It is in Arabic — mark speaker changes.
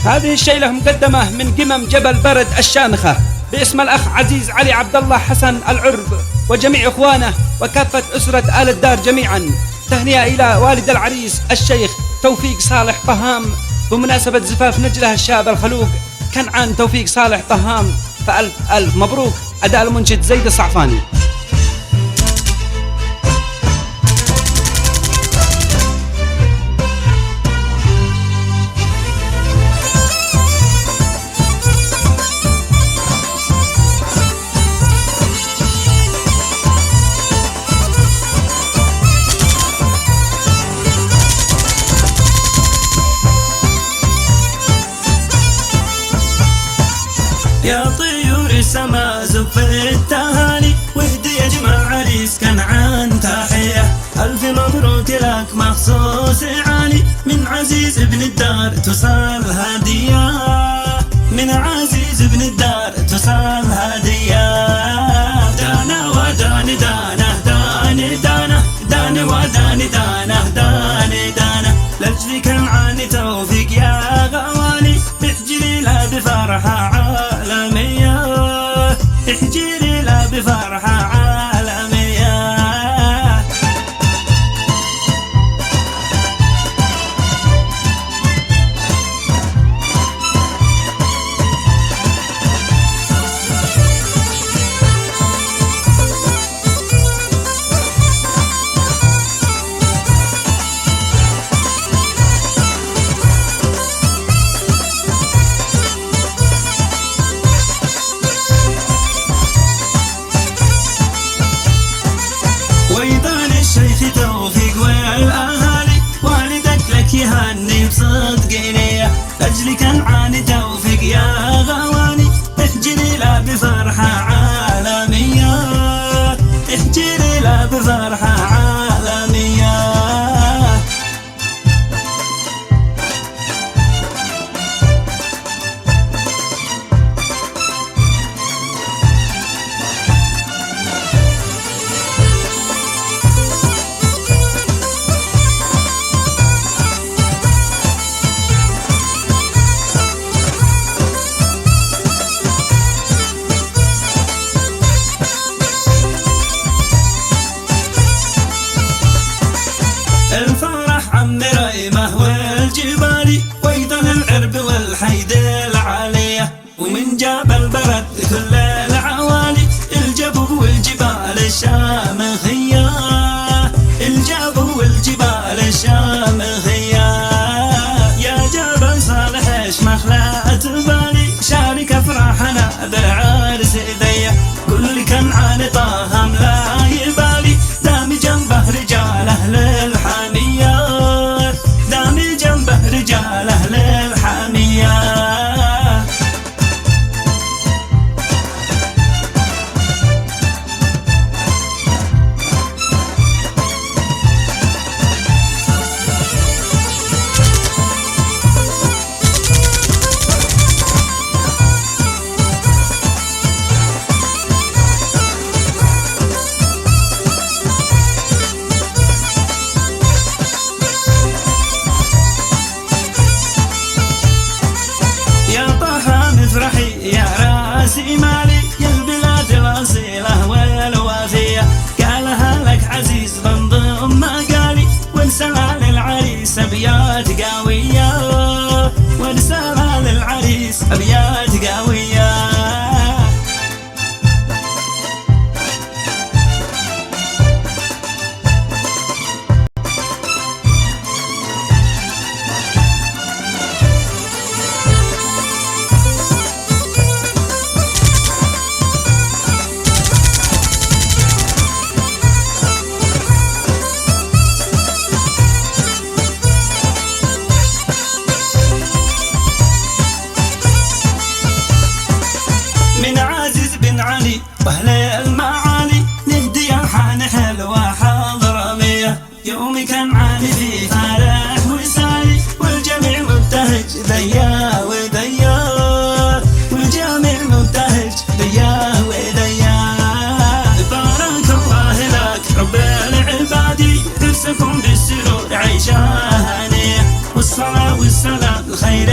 Speaker 1: هذه الشيلة مقدمة من قمم جبل برد الشامخة باسم الأخ عزيز علي عبد الله حسن العرب وجميع إخوانه وكافة أسرة آل الدار جميعا. تهنئة إلى والد العريس الشيخ توفيق صالح طهام بمناسبة زفاف نجله الشاب الخلوق كنعان توفيق صالح طهام، فألف ألف مبروك. أداء المنشد زيد الصعفاني.
Speaker 2: يا طيور السما زف التهاني وهدي يا جماعة عريس كنعان تحية، ألف مبروك لك مخصوص عالي من عزيز ابن الدار توصل هدية، من عزيز ابن الدار توصل هدية. دانا وداني دانا داني دانا داني وداني دانا داني دانا لأجلي كنعان توفيق يا غوالي احجري لا بفرحة احجيلي لا بفرحة عالمية. ويطال الشيخ توفيق والأهالي والدك لك يهني بصدق نية، لأجلي كنعان توفيق يا غواني احجري لا بفرحة عالمية، احجري لا بفرحة عالمية. الفرح عم ريمه والجبالي ويضن العرب والحيد العالية ومن جبل برد كل العوالي الجبل والجبال الشامخية، الجبل والجبال الشامخية. يا جبل صالح ايش مخلات بالي شارك افراحنا بالعرس ذيه، كل كنعان طاهم لا يبالي دام جنبه رجال اهل الحمية، دام جنبه رجال اهل الحمية. افرحي يا راسي مالي يا البلاد الاصيله والوافيه، قالها لك عزيز من ضمن مقالي ونسالها للعريس ابيات قويه، ونسالها للعريس ابيات قويه. من عزيز بن علي واهل المعالي ندي الحان حلوه حضرميه، يومي كنعان في فرح وسالي والجميع مبتهج ذيا وذيا، والجميع مبتهج ذيا وذيا. بارك الله لك رب العبادي عرسكم بالسرور عيشه هانيه والصلاه والسلام الخير